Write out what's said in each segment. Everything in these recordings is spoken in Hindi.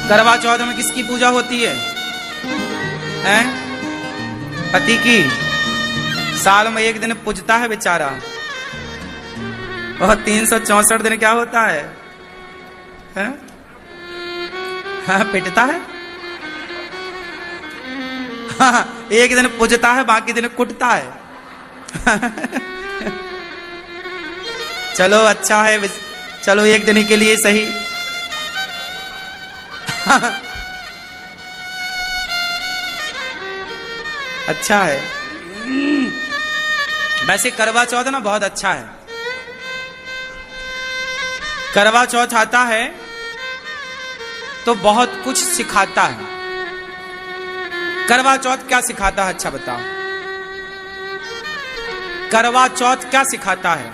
करवा चौथ में किसकी पूजा होती है? हैं? पति की। साल में एक दिन पूजता है बेचारा, और 364 दिन क्या होता है? हैं? हाँ, पिटता है। हाँ, एक दिन पूजता है, बाकी दिन कुटता है। चलो अच्छा है, चलो एक दिन के लिए सही। अच्छा है। वैसे करवा चौथ ना बहुत अच्छा है। करवा चौथ आता है तो बहुत कुछ सिखाता है। करवा चौथ क्या सिखाता है? अच्छा बताओ, करवा चौथ क्या सिखाता है?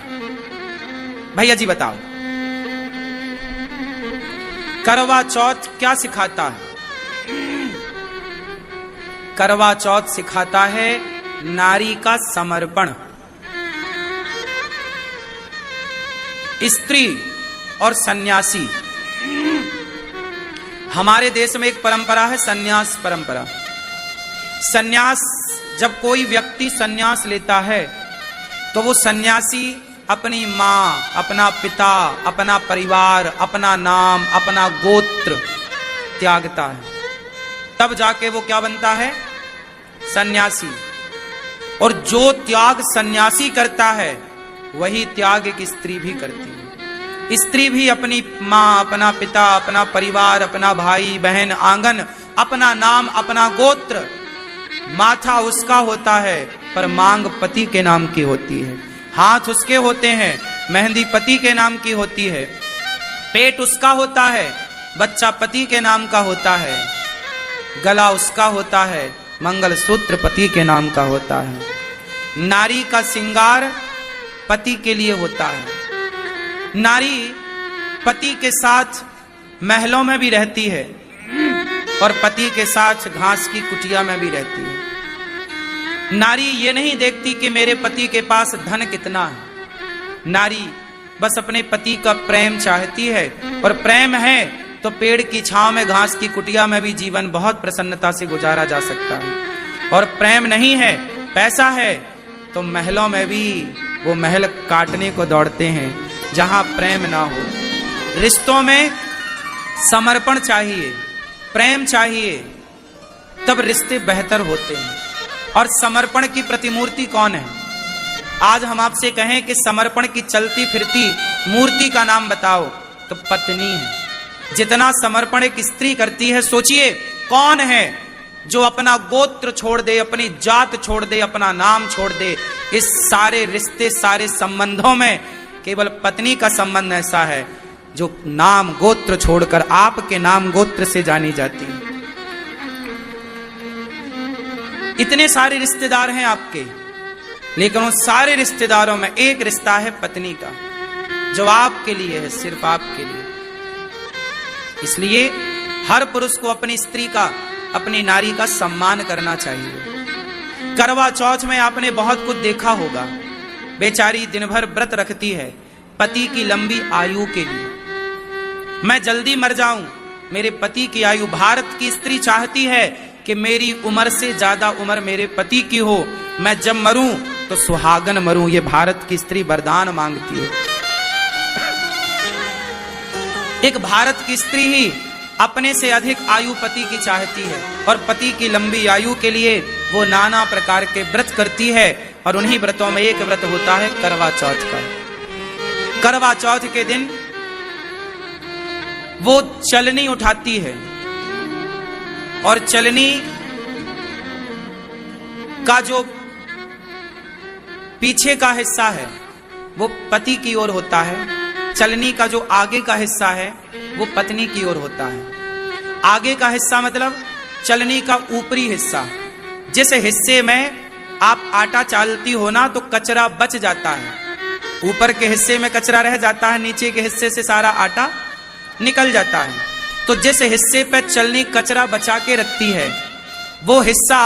भैया जी बताओ, करवा चौथ क्या सिखाता है? करवा चौथ सिखाता है नारी का समर्पण। स्त्री और सन्यासी। हमारे देश में एक परंपरा है, सन्यास परंपरा। सन्यास, जब कोई व्यक्ति सन्यास लेता है तो वो सन्यासी अपनी मां, अपना पिता, अपना परिवार, अपना नाम, अपना गोत्र त्यागता है, तब जाके वो क्या बनता है? सन्यासी। और जो त्याग सन्यासी करता है वही त्याग एक स्त्री भी करती है। स्त्री भी अपनी मां, अपना पिता, अपना परिवार, अपना भाई बहन, आंगन, अपना नाम, अपना गोत्र, माथा उसका होता है पर मांग पति के नाम की होती है। हाथ उसके होते हैं, मेहंदी पति के नाम की होती है। पेट उसका होता है, बच्चा पति के नाम का होता है। गला उसका होता है, मंगलसूत्र पति के नाम का होता है। नारी का श्रृंगार पति के लिए होता है। नारी पति के साथ महलों में भी रहती है और पति के साथ घास की कुटिया में भी रहती है। नारी ये नहीं देखती कि मेरे पति के पास धन कितना है। नारी बस अपने पति का प्रेम चाहती है, और प्रेम है तो पेड़ की छांव में, घास की कुटिया में भी जीवन बहुत प्रसन्नता से गुजारा जा सकता है। और प्रेम नहीं है, पैसा है, तो महलों में भी वो महल काटने को दौड़ते हैं जहां प्रेम ना हो। रिश्तों में समर्पण चाहिए, प्रेम चाहिए, तब रिश्ते बेहतर होते हैं। और समर्पण की प्रतिमूर्ति कौन है? आज हम आपसे कहें कि समर्पण की चलती फिरती मूर्ति का नाम बताओ, तो पत्नी है। जितना समर्पण एक स्त्री करती है, सोचिए कौन है जो अपना गोत्र छोड़ दे, अपनी जात छोड़ दे, अपना नाम छोड़ दे। इस सारे रिश्ते, सारे संबंधों में केवल पत्नी का संबंध ऐसा है जो नाम गोत्र छोड़कर आपके नाम गोत्र से जानी जाती है। इतने सारे रिश्तेदार हैं आपके, लेकिन उन सारे रिश्तेदारों में एक रिश्ता है पत्नी का, जो आपके लिए है, सिर्फ आपके लिए। इसलिए हर पुरुष को अपनी स्त्री का, अपनी नारी का सम्मान करना चाहिए। करवा चौथ में आपने बहुत कुछ देखा होगा। बेचारी दिन भर व्रत रखती है पति की लंबी आयु के लिए। मैं जल्दी मर जाऊं, मेरे पति की आयु। भारत की स्त्री चाहती है कि मेरी उम्र से ज्यादा उम्र मेरे पति की हो, मैं जब मरूं तो सुहागन मरूं। ये भारत की स्त्री वरदान मांगती है। एक भारत की स्त्री ही अपने से अधिक आयु पति की चाहती है, और पति की लंबी आयु के लिए वो नाना प्रकार के व्रत करती है। और उन्हीं व्रतों में एक व्रत होता है करवा चौथ का। करवा चौथ के दिन वो चलनी उठाती है, और चलनी का जो पीछे का हिस्सा है वो पति की ओर होता है। चलनी का जो आगे का हिस्सा है वो पत्नी की ओर होता है। आगे का हिस्सा मतलब चलनी का ऊपरी हिस्सा, जिस हिस्से में आप आटा चालती हो ना तो कचरा बच जाता है। ऊपर के हिस्से में कचरा रह जाता है, नीचे के हिस्से से सारा आटा निकल जाता है। तो जिस हिस्से पे चलनी कचरा बचा के रखती है, वो हिस्सा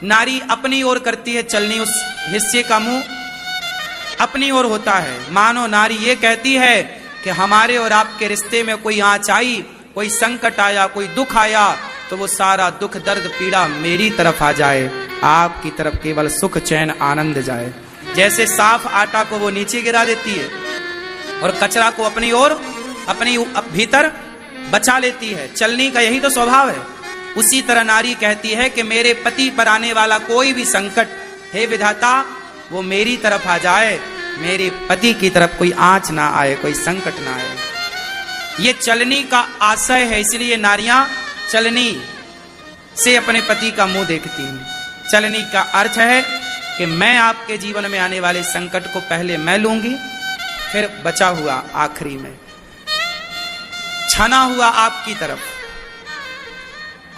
नारी अपनी ओर करती है। चलनी उस हिस्से का मुंह अपनी ओर होता है। मानो नारी ये कहती है कि हमारे और आपके रिश्ते में कोई आंच आई कोई संकट आया, कोई दुख आया, तो वो सारा दुख दर्द पीड़ा मेरी तरफ आ जाए, आपकी तरफ केवल सुख चैन आनंद जाए। जैसे साफ आटा को वो नीचे गिरा देती है और कचरा को अपनी ओर, अपनी भीतर बचा लेती है, चलनी का यही तो स्वभाव है। उसी तरह नारी कहती है कि मेरे पति पर आने वाला कोई भी संकट, हे विधाता, वो मेरी तरफ आ जाए, मेरे पति की तरफ कोई आंच ना आए, कोई संकट ना आए। ये चलनी का आशय है, इसलिए नारियां चलनी से अपने पति का मुंह देखती हैं। चलनी का अर्थ है कि मैं आपके जीवन में आने वाले संकट को पहले मैं लूंगी, फिर बचा हुआ आखिरी में, छना हुआ आपकी तरफ,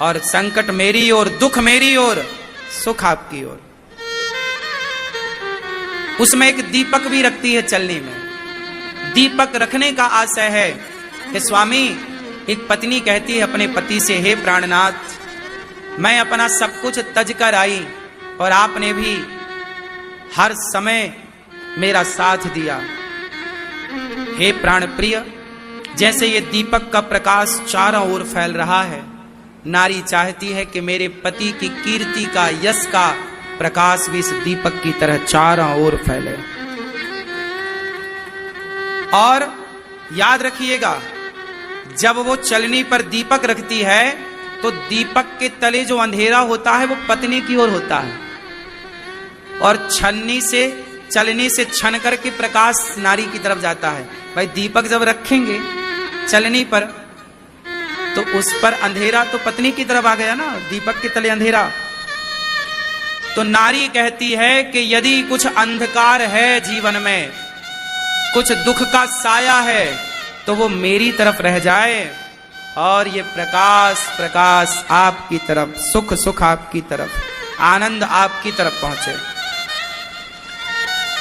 और संकट मेरी ओर, दुख मेरी ओर, सुख आपकी ओर। उसमें एक दीपक भी रखती है चलनी में। दीपक रखने का आशय है कि स्वामी, एक पत्नी कहती है अपने पति से, हे प्राणनाथ, मैं अपना सब कुछ तज कर आई और आपने भी हर समय मेरा साथ दिया। हे प्राण प्रिय, जैसे ये दीपक का प्रकाश चारों ओर फैल रहा है, नारी चाहती है कि मेरे पति की कीर्ति का, यश का प्रकाश भी इस दीपक की तरह चारों ओर फैले। और याद रखिएगा, जब वो चलनी पर दीपक रखती है तो दीपक के तले जो अंधेरा होता है वो पत्नी की ओर होता है, और चलनी से छन करके प्रकाश नारी की तरफ जाता है। भाई दीपक जब रखेंगे चलनी पर तो उस पर अंधेरा तो पत्नी की तरफ आ गया ना, दीपक के तले अंधेरा। तो नारी कहती है कि यदि कुछ अंधकार है जीवन में, कुछ दुख का साया है, तो वो मेरी तरफ रह जाए और ये प्रकाश आपकी तरफ, सुख आपकी तरफ, आनंद आपकी तरफ पहुंचे।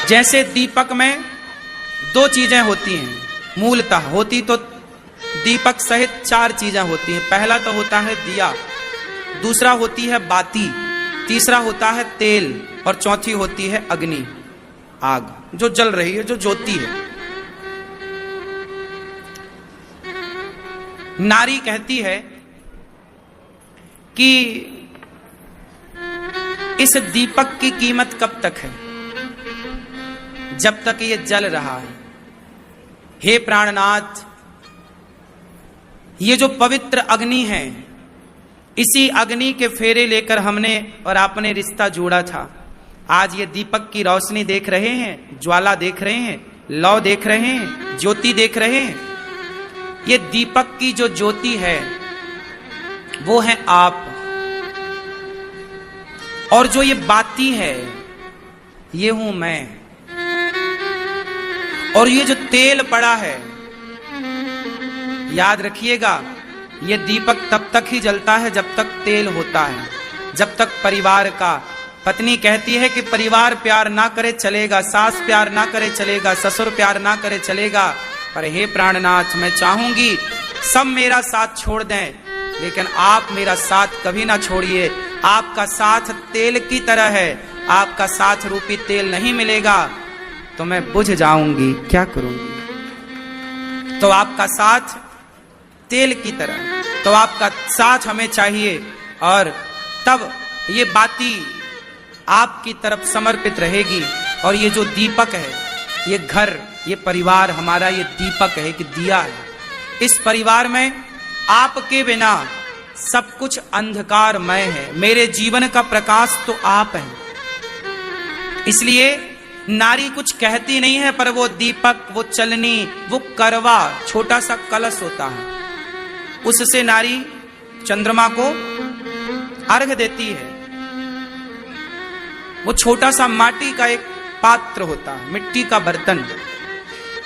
जैसे दीपक में दो चीजें होती हैं, मूलतः होती तो दीपक सहित चार चीजें होती हैं। पहला तो होता है दिया, दूसरा होती है बाती, तीसरा होता है तेल, और चौथी होती है अग्नि, आग जो जल रही है, जो ज्योति है। नारी कहती है कि इस दीपक की कीमत कब तक है? जब तक ये जल रहा है। हे प्राणनाथ, ये जो पवित्र अग्नि है, इसी अग्नि के फेरे लेकर हमने और आपने रिश्ता जोड़ा था। आज ये दीपक की रोशनी देख रहे हैं, ज्वाला देख रहे हैं, लौ देख रहे हैं, ज्योति देख रहे हैं। ये दीपक की जो ज्योति है वो है आप, और जो ये बाती है ये हूं मैं, और ये जो तेल पड़ा है, याद रखिएगा, ये दीपक तब तक ही जलता है जब तक तेल होता है, जब तक परिवार का। पत्नी कहती है कि परिवार प्यार ना करे चलेगा, सास प्यार ना करे चलेगा, ससुर प्यार ना करे चलेगा, पर हे प्राणनाथ, मैं चाहूंगी सब मेरा साथ छोड़ दें, लेकिन आप मेरा साथ कभी ना छोड़िए। आपका साथ तेल की तरह है, आपका साथ रूपी तेल नहीं मिलेगा तो मैं बुझ जाऊंगी, क्या करूंगी? तो आपका साथ तेल की तरह, तो आपका साथ हमें चाहिए, और तब ये बाती आपकी तरफ समर्पित रहेगी। और ये जो दीपक है, ये घर, ये परिवार हमारा, ये दीपक है कि दिया है। इस परिवार में आपके बिना सब कुछ अंधकारमय है, मेरे जीवन का प्रकाश तो आप हैं। इसलिए नारी कुछ कहती नहीं है, पर वो दीपक, वो चलनी, वो करवा, छोटा सा कलश होता है, उससे नारी चंद्रमा को अर्घ देती है। वो छोटा सा माटी का एक पात्र होता है, मिट्टी का बर्तन।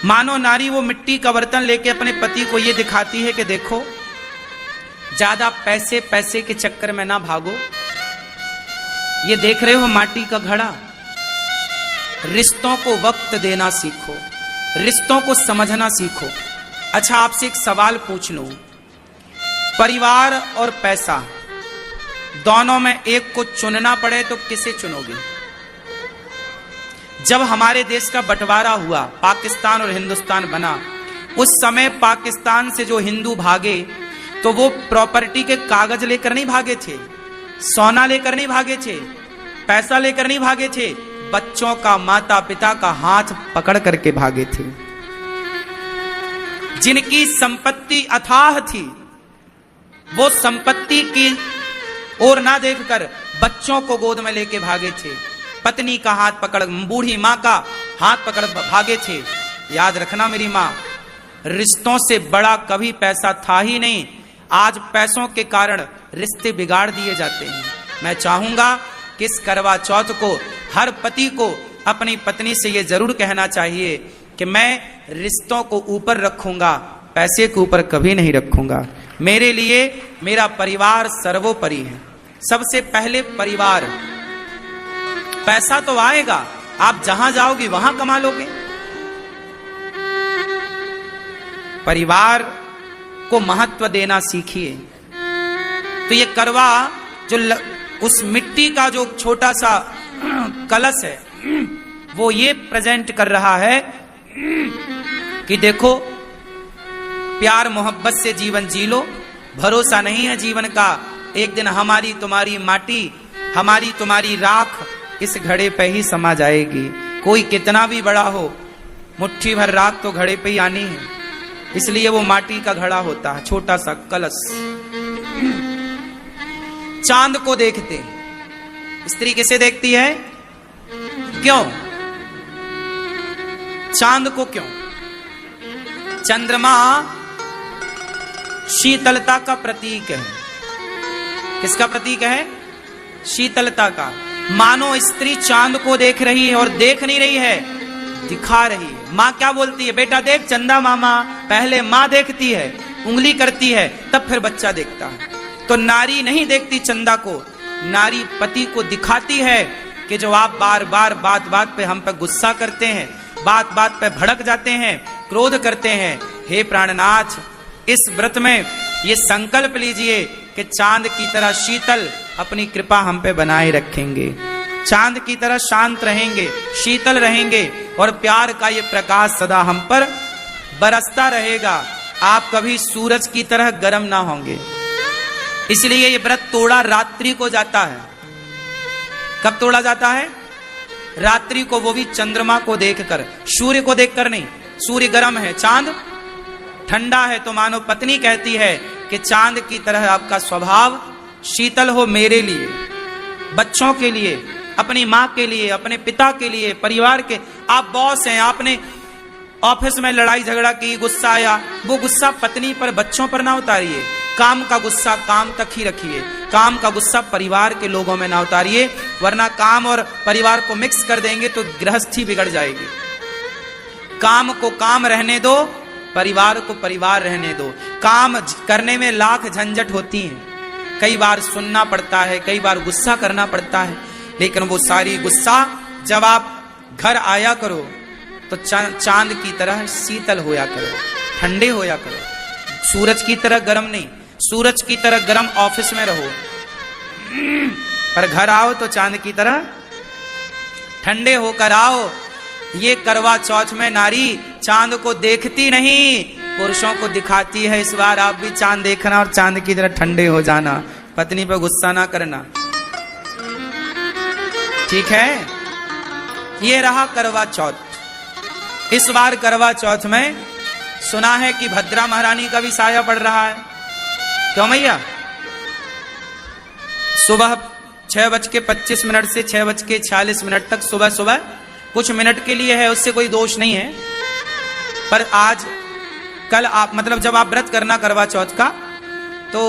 मानो नारी वो मिट्टी का बर्तन लेके अपने पति को ये दिखाती है कि देखो, ज्यादा पैसे के चक्कर में ना भागो, ये देख रहे हो माटी का घड़ा, रिश्तों को वक्त देना सीखो, रिश्तों को समझना सीखो। अच्छा, आपसे एक सवाल पूछ लूं, परिवार और पैसा दोनों में एक को चुनना पड़े तो किसे चुनोगे? जब हमारे देश का बंटवारा हुआ, पाकिस्तान और हिंदुस्तान बना, उस समय पाकिस्तान से जो हिंदू भागे, तो वो प्रॉपर्टी के कागज लेकर नहीं भागे थे, सोना लेकर नहीं भागे थे, पैसा लेकर नहीं भागे थे, बच्चों का, माता पिता का हाथ पकड़ करके भागे थे। जिनकी संपत्ति अथाह थी, वो संपत्ति की ओर ना देखकर बच्चों को गोद में लेके भागे थे, पत्नी का हाथ पकड़, बूढ़ी मां का हाथ पकड़ भागे थे। याद रखना मेरी मां, रिश्तों से बड़ा कभी पैसा था ही नहीं। आज पैसों के कारण रिश्ते बिगाड़ दिए जाते हैं। मैं चाहूंगा कि इस करवा चौथ को हर पति को अपनी पत्नी से यह जरूर कहना चाहिए कि मैं रिश्तों को ऊपर रखूंगा, पैसे के ऊपर कभी नहीं रखूंगा। मेरे लिए मेरा परिवार सर्वोपरि है। सबसे पहले परिवार। पैसा तो आएगा, आप जहां जाओगे वहां कमा लोगे। परिवार को महत्व देना सीखिए। तो ये करवा जो उस मिट्टी का जो छोटा सा कलश है, वो ये प्रेजेंट कर रहा है कि देखो, प्यार मोहब्बत से जीवन जी लो। भरोसा नहीं है जीवन का, एक दिन हमारी तुम्हारी माटी, हमारी तुम्हारी राख इस घड़े पे ही समा जाएगी। कोई कितना भी बड़ा हो, मुट्ठी भर राख तो घड़े पे ही आनी है। इसलिए वो माटी का घड़ा होता है, छोटा सा कलश। चांद को देखते, स्त्री किसे देखती है? क्यों? चांद को क्यों? चंद्रमा शीतलता का प्रतीक है। किसका प्रतीक है? शीतलता का। मानो स्त्री चांद को देख रही है, और देख नहीं रही है, दिखा रही है। माँ क्या बोलती है? बेटा देख चंदा मामा। पहले माँ देखती है, उंगली करती है, तब फिर बच्चा देखता है। तो नारी नहीं देखती चंदा को, नारी पति को दिखाती है कि जो आप बार बार बात बात पे हम पे गुस्सा करते हैं, बात बात पे भड़क जाते हैं, क्रोध करते हैं, हे प्राणनाथ, इस व्रत में ये संकल्प लीजिए कि चांद की तरह शीतल अपनी कृपा हम पे बनाए रखेंगे, चांद की तरह शांत रहेंगे, शीतल रहेंगे, और प्यार का ये प्रकाश सदा हम पर बरसता रहेगा। आप कभी सूरज की तरह गर्म ना होंगे। इसलिए ये व्रत तोड़ा रात्रि को जाता है। कब तोड़ा जाता है? रात्रि को, वो भी चंद्रमा को देखकर, सूर्य को देखकर नहीं। सूर्य गर्म है, चांद ठंडा है। तो मानो पत्नी कहती है कि चांद की तरह आपका स्वभाव शीतल हो, मेरे लिए, बच्चों के लिए, अपनी माँ के लिए, अपने पिता के लिए, परिवार के। आप बॉस हैं, आपने ऑफिस में लड़ाई झगड़ा की, गुस्सा आया, वो गुस्सा पत्नी पर, बच्चों पर ना उतारिए। काम का गुस्सा काम तक ही रखिए, काम का गुस्सा परिवार के लोगों में ना उतारिए, वरना काम और परिवार को मिक्स कर देंगे तो गृहस्थी बिगड़ जाएगी। काम को काम रहने दो, परिवार को परिवार रहने दो। काम करने में लाख झंझट होती है, कई बार सुनना पड़ता है, कई बार गुस्सा करना पड़ता है, लेकिन वो सारी गुस्सा जब आप घर आया करो तो चांद की तरह शीतल होया करो, ठंडे होया करो। सूरज की तरह गर्म नहीं, सूरज की तरह गर्म ऑफिस में रहो, पर घर आओ तो चांद की तरह ठंडे होकर आओ। ये करवा चौथ में नारी चांद को देखती नहीं, पुरुषों को दिखाती है। इस बार आप भी चांद देखना और चांद की तरह ठंडे हो जाना, पत्नी पर गुस्सा ना करना, ठीक है? ये रहा करवा चौथ। इस बार करवा चौथ में सुना है कि भद्रा महारानी का भी साया पड़ रहा है। क्यों भैया? सुबह 6:25 से 6:46 तक, सुबह सुबह कुछ मिनट के लिए है, उससे कोई दोष नहीं है। पर आज कल आप, मतलब जब आप व्रत करना करवा चौथ का, तो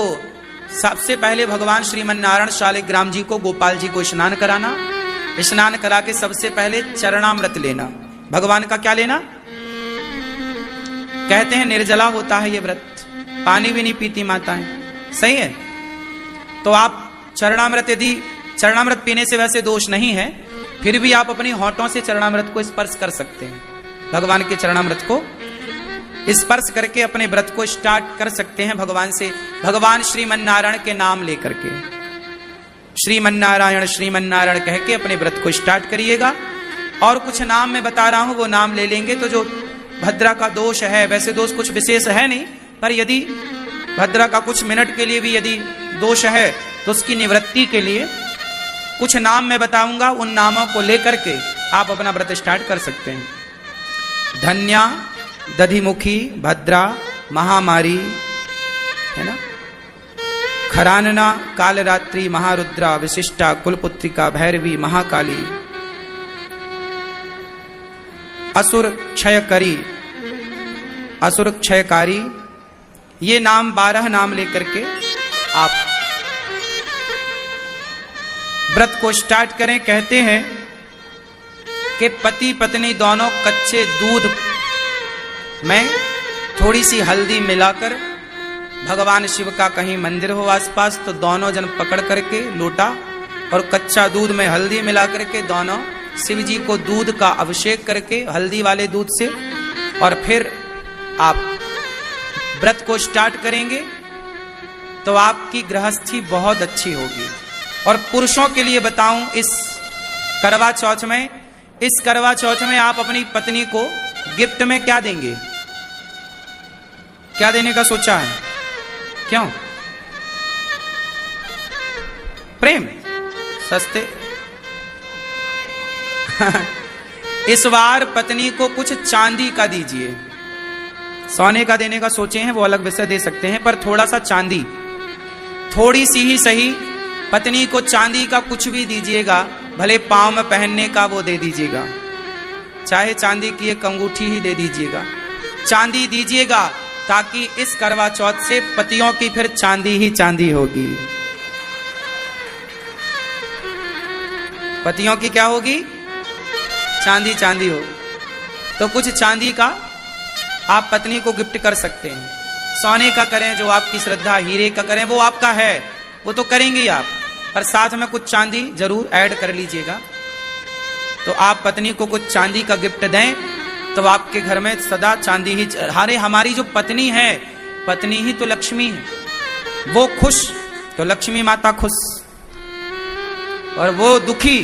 सबसे पहले भगवान श्रीमन नारायण शालिग्राम जी को, गोपाल जी को स्नान कराना। स्नान करा के सबसे पहले चरणामृत लेना। भगवान का क्या लेना? कहते हैं निर्जला होता है ये व्रत, पानी भी नहीं पीती माताएं, सही है? तो आप चरणामृत, यदि चरणामृत पीने से वैसे दोष नहीं है, फिर भी आप अपनी होठों से चरणामृत को स्पर्श कर सकते हैं। भगवान के चरणामृत को स्पर्श करके अपने व्रत को स्टार्ट कर सकते हैं भगवान से, भगवान श्रीमन नारायण के नाम लेकर के, श्रीमन नारायण कह के अपने व्रत को स्टार्ट करिएगा। और कुछ नाम मैं बता रहा हूं, वो नाम ले लेंगे। तो जो भद्रा का दोष है, वैसे दोष कुछ विशेष है नहीं, पर यदि भद्रा का कुछ मिनट के लिए भी यदि दोष है तो उसकी निवृत्ति के लिए कुछ नाम मैं बताऊंगा, उन नामों को लेकर के आप अपना व्रत स्टार्ट कर सकते हैं। धन्या, दधिमुखी, भद्रा, महामारी, है ना, खरानना, कालरात्रि, महारुद्रा, विशिष्टा, कुलपुत्रिका, भैरवी, महाकाली, असुर क्षयकरी, असुर क्षयकारी, ये नाम 12 नाम लेकर के आप व्रत को स्टार्ट करें। कहते हैं कि पति पत्नी दोनों कच्चे दूध में थोड़ी सी हल्दी मिलाकर, भगवान शिव का कहीं मंदिर हो आसपास तो दोनों जन पकड़ करके लोटा और कच्चा दूध में हल्दी मिला करके दोनों शिव जी को दूध का अभिषेक करके हल्दी वाले दूध से, और फिर आप व्रत को स्टार्ट करेंगे तो आपकी गृहस्थी बहुत अच्छी होगी। और पुरुषों के लिए बताऊं, इस करवा चौथ में आप अपनी पत्नी को गिफ्ट में क्या देंगे? क्या देने का सोचा है? क्यों? प्रेम, सस्ते। इस बार पत्नी को कुछ चांदी का दीजिए। सोने का देने का सोचे हैं वो अलग विषय दे सकते हैं, पर थोड़ा सा चांदी, थोड़ी सी ही सही, पत्नी को चांदी का कुछ भी दीजिएगा, भले पांव में पहनने का वो दे दीजिएगा, चाहे चांदी की एक अंगूठी ही दे दीजिएगा, चांदी दीजिएगा, ताकि इस करवा चौथ से पतियों की फिर चांदी ही चांदी होगी। पतियों की क्या होगी? चांदी चांदी हो। तो कुछ चांदी का आप पत्नी को गिफ्ट कर सकते हैं। सोने का करें जो आपकी श्रद्धा, हीरे का करें वो आपका है, वो तो करेंगे ही आप, पर साथ में कुछ चांदी जरूर ऐड कर लीजिएगा। तो आप पत्नी को कुछ चांदी का गिफ्ट दें तो आपके घर में सदा चांदी ही। हमारी जो पत्नी है, पत्नी ही तो लक्ष्मी है, वो खुश तो लक्ष्मी माता खुश, और वो दुखी